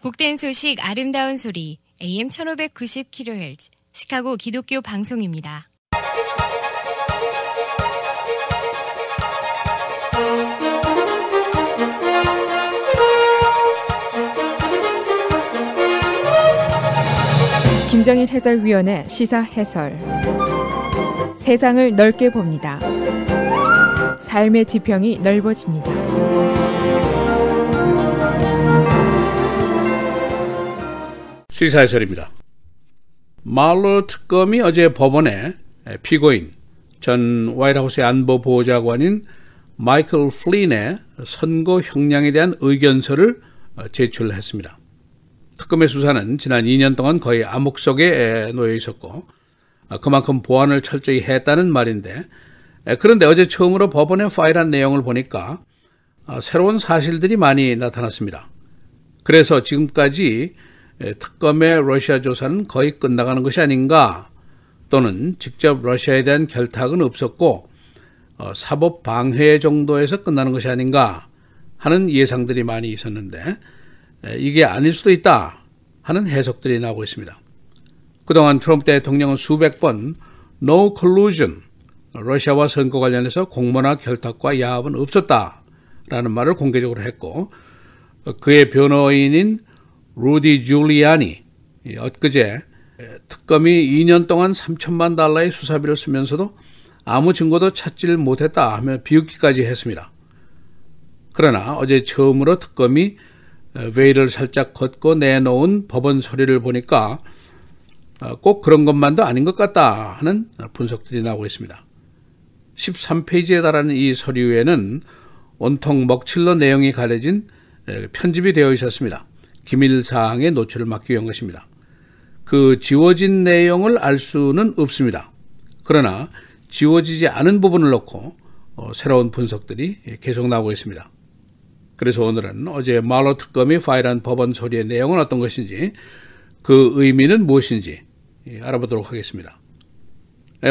복된 소식 아름다운 소리 AM 1590kHz 시카고 기독교 방송입니다. 김정일 해설위원의 시사 해설. 세상을 넓게 봅니다. 삶의 지평이 넓어집니다. 시사 해설입니다. 말로 특검이 어제 법원에 피고인 전 화이트하우스의 안보보좌관인 마이클 플린의 선고 형량에 대한 의견서를 제출했습니다. 특검의 수사는 지난 2년 동안 거의 암흑 속에 놓여 있었고 그만큼 보안을 철저히 했다는 말인데, 그런데 어제 처음으로 법원에 파일한 내용을 보니까 새로운 사실들이 많이 나타났습니다. 그래서 지금까지 특검의 러시아 조사는 거의 끝나가는 것이 아닌가, 또는 직접 러시아에 대한 결탁은 없었고 사법 방해 정도에서 끝나는 것이 아닌가 하는 예상들이 많이 있었는데, 이게 아닐 수도 있다 하는 해석들이 나오고 있습니다. 그동안 트럼프 대통령은 수백 번 No collusion, 러시아와 선거 관련해서 공모나 결탁과 야합은 없었다라는 말을 공개적으로 했고, 그의 변호인인 루디 줄리아니 엊그제 특검이 2년 동안 3천만 달러의 수사비를 쓰면서도 아무 증거도 찾지를 못했다 하며 비웃기까지 했습니다. 그러나 어제 처음으로 특검이 웨이를 살짝 걷고 내놓은 법원 서류를 보니까 꼭 그런 것만도 아닌 것 같다 하는 분석들이 나오고 있습니다. 13페이지에 달하는 이 서류에는 온통 먹칠러 내용이 가려진 편집이 되어 있었습니다. 기밀사항의 노출을 막기 위한 것입니다. 그 지워진 내용을 알 수는 없습니다. 그러나 지워지지 않은 부분을 놓고 새로운 분석들이 계속 나오고 있습니다. 그래서 오늘은 어제 말로 특검이 파일한 법원 서류의 내용은 어떤 것인지, 그 의미는 무엇인지 알아보도록 하겠습니다.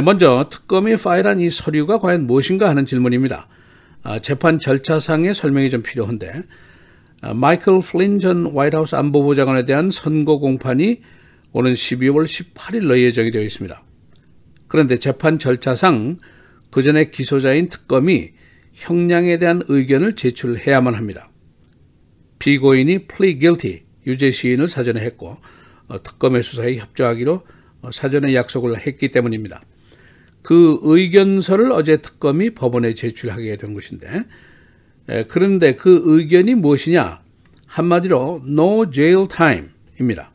먼저 특검이 파일한 이 서류가 과연 무엇인가 하는 질문입니다. 재판 절차상의 설명이 좀 필요한데, 마이클 플린 전 화이트하우스 안보보좌관에 대한 선고 공판이 오는 12월 18일로 예정이 되어 있습니다. 그런데 재판 절차상 그 전에 기소자인 특검이 형량에 대한 의견을 제출해야만 합니다. 피고인이 plea guilty, 유죄 시인을 사전에 했고 특검의 수사에 협조하기로 사전에 약속을 했기 때문입니다. 그 의견서를 어제 특검이 법원에 제출하게 된 것인데, 그런데 그 의견이 무엇이냐? 한마디로 no jail time입니다.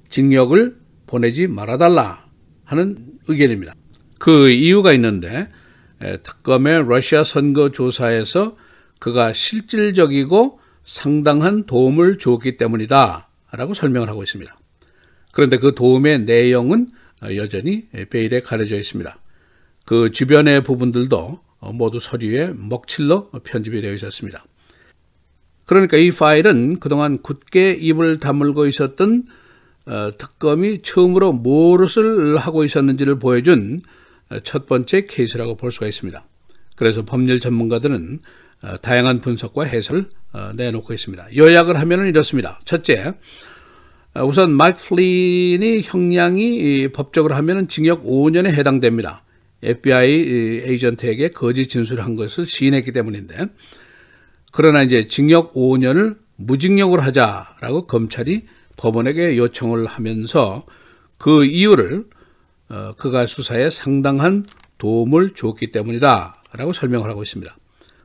징역을 보내지 말아달라 하는 의견입니다. 그 이유가 있는데, 특검의 러시아 선거 조사에서 그가 실질적이고 상당한 도움을 줬기 때문이다 라고 설명을 하고 있습니다. 그런데 그 도움의 내용은 여전히 베일에 가려져 있습니다. 그 주변의 부분들도 모두 서류에 먹칠러 편집이 되어 있었습니다. 그러니까 이 파일은 그동안 굳게 입을 다물고 있었던 특검이 처음으로 무엇을 하고 있었는지를 보여준 첫 번째 케이스라고 볼 수가 있습니다. 그래서 법률 전문가들은 다양한 분석과 해설을 내놓고 있습니다. 요약을 하면 이렇습니다. 첫째, 우선 마이크 플린이 형량이 법적으로 하면 징역 5년에 해당됩니다. FBI 에이전트에게 거짓 진술한 것을 시인했기 때문인데, 그러나 이제 징역 5년을 무징역으로 하자라고 검찰이 법원에게 요청을 하면서 그 이유를 그가 수사에 상당한 도움을 줬기 때문이다 라고 설명을 하고 있습니다.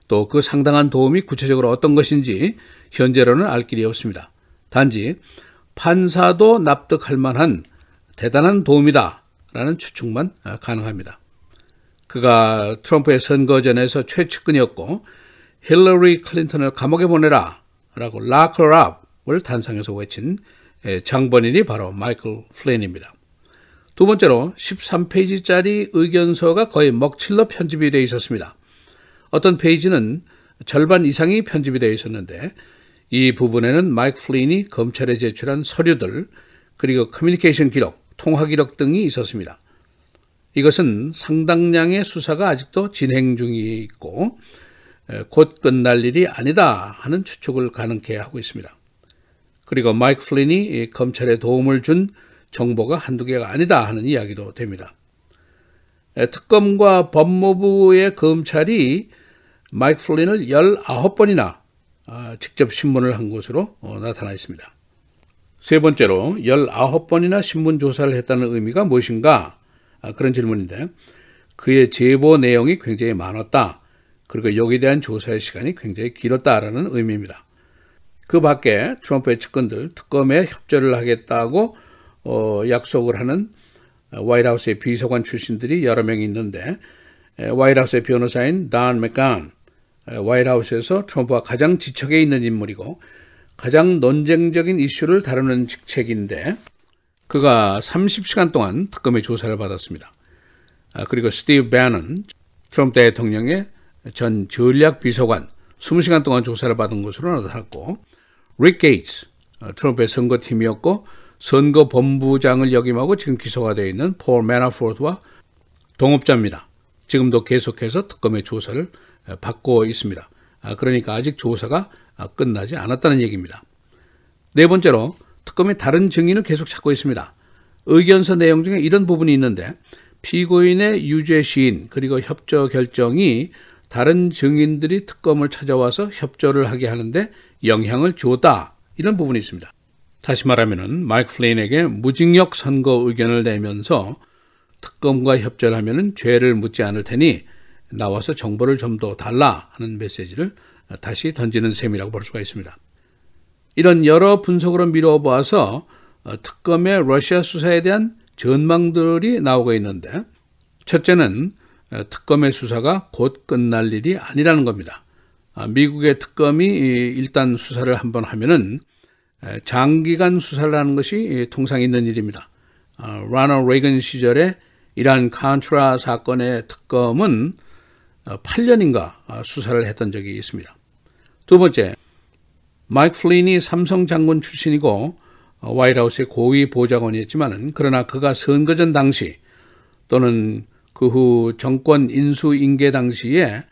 또 그 상당한 도움이 구체적으로 어떤 것인지 현재로는 알 길이 없습니다. 단지 판사도 납득할 만한 대단한 도움이다 라는 추측만 가능합니다. 그가 트럼프의 선거전에서 최측근이었고 힐러리 클린턴을 감옥에 보내라 라고 lock her up을 단상에서 외친 장본인이 바로 마이클 플린입니다. 두 번째로 13페이지짜리 의견서가 거의 먹칠러 편집이 되어 있었습니다. 어떤 페이지는 절반 이상이 편집이 되어 있었는데, 이 부분에는 마이크 플린이 검찰에 제출한 서류들, 그리고 커뮤니케이션 기록, 통화 기록 등이 있었습니다. 이것은 상당량의 수사가 아직도 진행 중에 있고 곧 끝날 일이 아니다 하는 추측을 가능케 하고 있습니다. 그리고 마이크 플린이 검찰에 도움을 준 정보가 한두 개가 아니다 하는 이야기도 됩니다. 특검과 법무부의 검찰이 마이크 플린을 19번이나 직접 신문을 한 것으로 나타나 있습니다. 세 번째로 19번이나 신문 조사를 했다는 의미가 무엇인가? 그런 질문인데 그의 제보 내용이 굉장히 많았다. 그리고 여기에 대한 조사의 시간이 굉장히 길었다라는 의미입니다. 그 밖에 트럼프의 측근들 특검에 협조를 하겠다고 약속을 하는 화이트하우스의 비서관 출신들이 여러 명이 있는데 화이트하우스의 변호사인 단 맥간, 화이트하우스에서 트럼프와 가장 지척에 있는 인물이고 가장 논쟁적인 이슈를 다루는 직책인데 그가 30시간 동안 특검의 조사를 받았습니다. 그리고 스티브 배넌, 트럼프 대통령의 전 전략 비서관 20시간 동안 조사를 받은 것으로 나타났고 릭 게이츠, 트럼프의 선거팀이었고 선거본부장을 역임하고 지금 기소가 되어 있는 폴 매나포트와 동업자입니다. 지금도 계속해서 특검의 조사를 받고 있습니다. 그러니까 아직 조사가 끝나지 않았다는 얘기입니다. 네 번째로 특검이 다른 증인을 계속 찾고 있습니다. 의견서 내용 중에 이런 부분이 있는데 피고인의 유죄 시인 그리고 협조 결정이 다른 증인들이 특검을 찾아와서 협조를 하게 하는데 영향을 줬다. 이런 부분이 있습니다. 다시 말하면 마이크 플린에게 무징역 선고 의견을 내면서 특검과 협조를 하면 죄를 묻지 않을 테니 나와서 정보를 좀 더 달라 하는 메시지를 다시 던지는 셈이라고 볼 수가 있습니다. 이런 여러 분석으로 미뤄봐서 특검의 러시아 수사에 대한 전망들이 나오고 있는데 첫째는 특검의 수사가 곧 끝날 일이 아니라는 겁니다. 미국의 특검이 일단 수사를 한번 하면은 장기간 수사를 하는 것이 통상 있는 일입니다. 로널드 레이건 시절에 이란 컨트라 사건의 특검은 8년인가 수사를 했던 적이 있습니다. 두 번째, 마이크 플린이 삼성 장군 출신이고 화이트하우스의 고위 보좌관이었지만 그러나 그가 선거전 당시 또는 그 후 정권 인수인계 당시에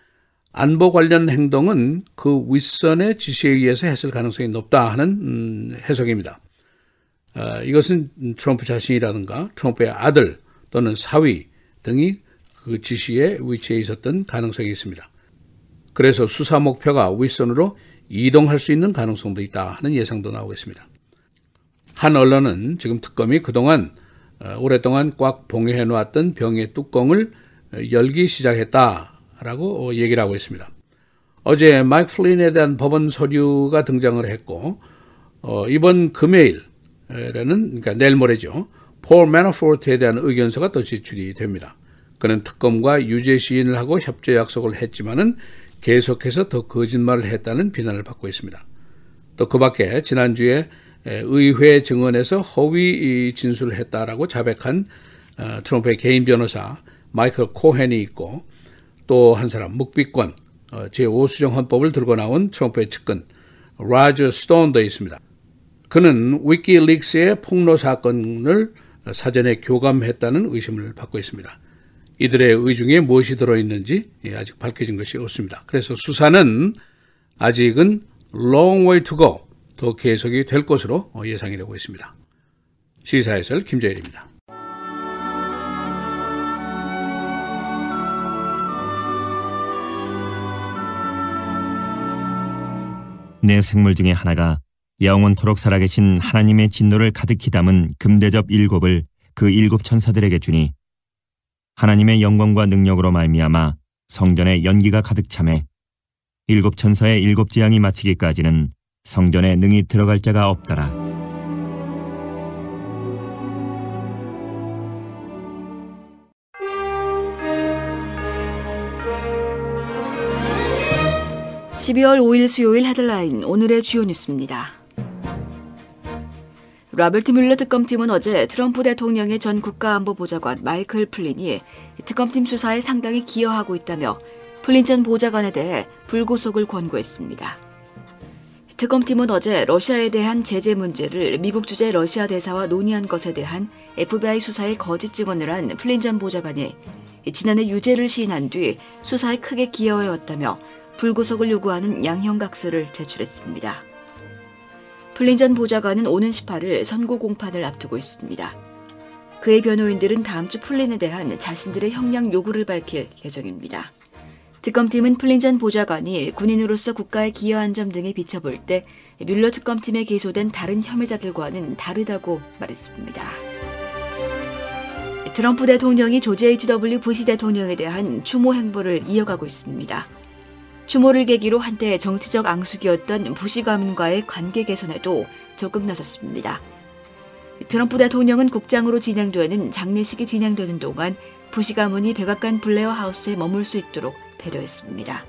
안보 관련 행동은 그 윗선의 지시에 의해서 했을 가능성이 높다 하는 해석입니다. 이것은 트럼프 자신이라든가 트럼프의 아들 또는 사위 등이 그 지시에 위치해 있었던 가능성이 있습니다. 그래서 수사 목표가 윗선으로 이동할 수 있는 가능성도 있다 하는 예상도 나오고 있습니다. 한 언론은 지금 특검이 그동안 오랫동안 꽉 봉해해 놓았던 병의 뚜껑을 열기 시작했다라고 얘기를 하고 있습니다. 어제 마이크 플린에 대한 법원 서류가 등장을 했고 이번 금요일에는 그러니까 내일 모레죠. 폴 매나포트에 대한 의견서가 또 제출이 됩니다. 그는 특검과 유죄 시인을 하고 협조 약속을 했지만은 계속해서 더 거짓말을 했다는 비난을 받고 있습니다. 또 그 밖에 지난주에 의회 증언에서 허위 진술을 했다라고 자백한 트럼프의 개인 변호사 마이클 코헨이 있고 또 한 사람 묵비권 제5수정 헌법을 들고 나온 트럼프의 측근 로저 스톤도 있습니다. 그는 위키릭스의 폭로 사건을 사전에 교감했다는 의심을 받고 있습니다. 이들의 의중에 무엇이 들어있는지 아직 밝혀진 것이 없습니다. 그래서 수사는 아직은 long way to go, 더 계속이 될 것으로 예상이 되고 있습니다. 시사해설 김재일입니다. 내 생물 중에 하나가 영원토록 살아계신 하나님의 진노를 가득히 담은 금대접 7을 그 7 천사들에게 주니 하나님의 영광과 능력으로 말미암아 성전에 연기가 가득 차매 7 천사의 7 재앙이 마치기까지는 성전에 능히 들어갈 자가 없더라. (12월 5일) 수요일 헤드라인 오늘의 주요 뉴스입니다. 로버트 뮬러 특검팀은 어제 트럼프 대통령의 전 국가안보보좌관 마이클 플린이 특검팀 수사에 상당히 기여하고 있다며 플린 전 보좌관에 대해 불구속을 권고했습니다. 특검팀은 어제 러시아에 대한 제재 문제를 미국 주재 러시아 대사와 논의한 것에 대한 FBI 수사에 거짓 증언을 한 플린 전 보좌관이 지난해 유죄를 시인한 뒤 수사에 크게 기여해왔다며 불구속을 요구하는 양형각서를 제출했습니다. 플린 전 보좌관은 오는 18일 선고 공판을 앞두고 있습니다. 그의 변호인들은 다음 주 플린에 대한 자신들의 형량 요구를 밝힐 예정입니다. 특검팀은 플린 전 보좌관이 군인으로서 국가에 기여한 점 등에 비춰볼 때 뮬러 특검팀에 기소된 다른 혐의자들과는 다르다고 말했습니다. 트럼프 대통령이 조지 H.W. 부시 대통령에 대한 추모 행보를 이어가고 있습니다. 추모를 계기로 한때 정치적 앙숙이었던 부시 가문과의 관계 개선에도 적극 나섰습니다. 트럼프 대통령은 국장으로 진행되는 장례식이 진행되는 동안 부시 가문이 백악관 블레어 하우스에 머물 수 있도록 배려했습니다.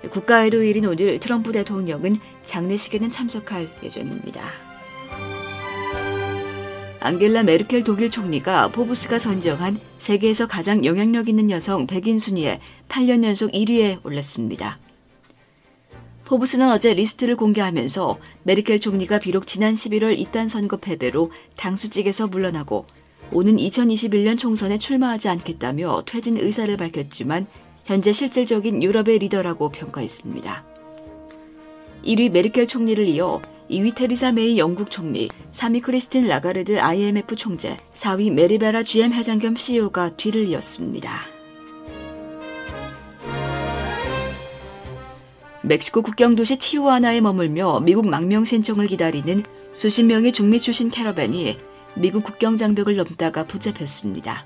국가애도일인 오늘 트럼프 대통령은 장례식에는 참석할 예정입니다. 앙겔라 메르켈 독일 총리가 포브스가 선정한 세계에서 가장 영향력 있는 여성 100인 순위에 8년 연속 1위에 올랐습니다. 포브스는 어제 리스트를 공개하면서 메르켈 총리가 비록 지난 11월 이딴 선거 패배로 당수직에서 물러나고 오는 2021년 총선에 출마하지 않겠다며 퇴진 의사를 밝혔지만 현재 실질적인 유럽의 리더라고 평가했습니다. 1위 메르켈 총리를 이어 2위 테리사 메이 영국 총리, 3위 크리스틴 라가르드 IMF 총재, 4위 메리베라 GM 회장 겸 CEO가 뒤를 이었습니다. 멕시코 국경 도시 티후아나에 머물며 미국 망명 신청을 기다리는 수십 명의 중미 출신 캐러밴이 미국 국경 장벽을 넘다가 붙잡혔습니다.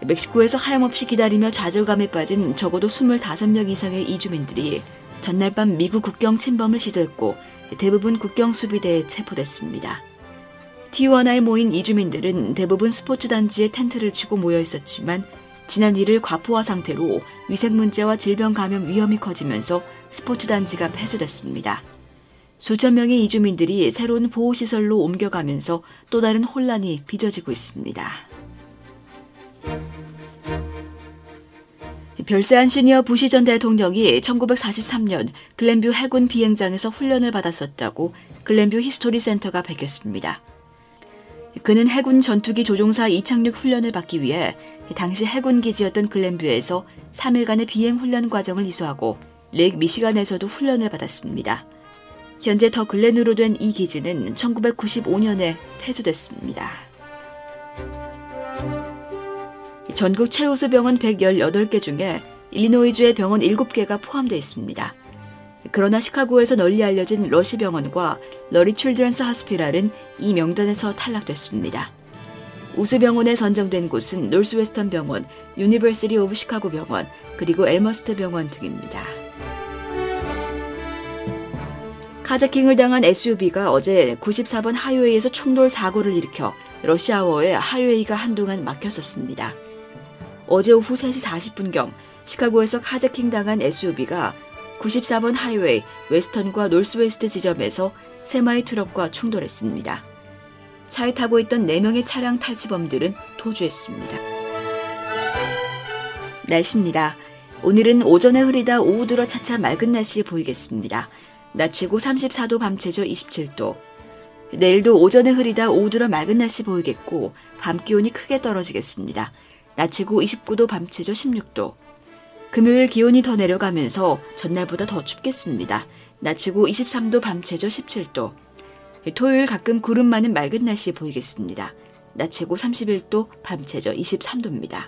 멕시코에서 하염없이 기다리며 좌절감에 빠진 적어도 25명 이상의 이주민들이 전날 밤 미국 국경 침범을 시도했고 대부분 국경 수비대에 체포됐습니다. 티후아나에 모인 이주민들은 대부분 스포츠 단지에 텐트를 치고 모여 있었지만 지난 1일 과포화 상태로 위생 문제와 질병 감염 위험이 커지면서 스포츠 단지가 폐쇄됐습니다. 수천 명의 이주민들이 새로운 보호시설로 옮겨가면서 또 다른 혼란이 빚어지고 있습니다. 별세한 시니어 부시 전 대통령이 1943년 글렌뷰 해군 비행장에서 훈련을 받았었다고 글렌뷰 히스토리 센터가 밝혔습니다. 그는 해군 전투기 조종사 이착륙 훈련을 받기 위해 당시 해군 기지였던 글렌뷰에서 3일간의 비행 훈련 과정을 이수하고 레이크 미시간에서도 훈련을 받았습니다. 현재 더 글렌으로 된 이 기지는 1995년에 폐쇄됐습니다. 전국 최우수 병원 118개 중에 일리노이주의 병원 7개가 포함되어 있습니다. 그러나 시카고에서 널리 알려진 러시 병원과 러리 칠드런스 하스피랄은 이 명단에서 탈락됐습니다. 우수 병원에 선정된 곳은 노스웨스턴 병원, 유니버시티 오브 시카고 병원, 그리고 엘머스트 병원 등입니다. 카자킹을 당한 SUV가 어제 94번 하이웨이에서 충돌 사고를 일으켜 러시아워에 하이웨이가 한동안 막혔었습니다. 어제 오후 3시 40분경 시카고에서 카자킹 당한 SUV가 94번 하이웨이 웨스턴과 노스웨스트 지점에서 세마이 트럭과 충돌했습니다. 차에 타고 있던 4명의 차량 탈취범들은 도주했습니다. 날씨입니다. 오늘은 오전에 흐리다 오후 들어 차차 맑은 날씨 보이겠습니다. 낮 최고 34도, 밤 최저 27도. 내일도 오전에 흐리다 오후 들어 맑은 날씨 보이겠고 밤 기온이 크게 떨어지겠습니다. 낮 최고 29도, 밤 최저 16도. 금요일 기온이 더 내려가면서 전날보다 더 춥겠습니다. 낮 최고 23도, 밤 최저 17도. 토요일 가끔 구름 많은 맑은 날씨 보이겠습니다. 낮 최고 31도, 밤 최저 23도입니다.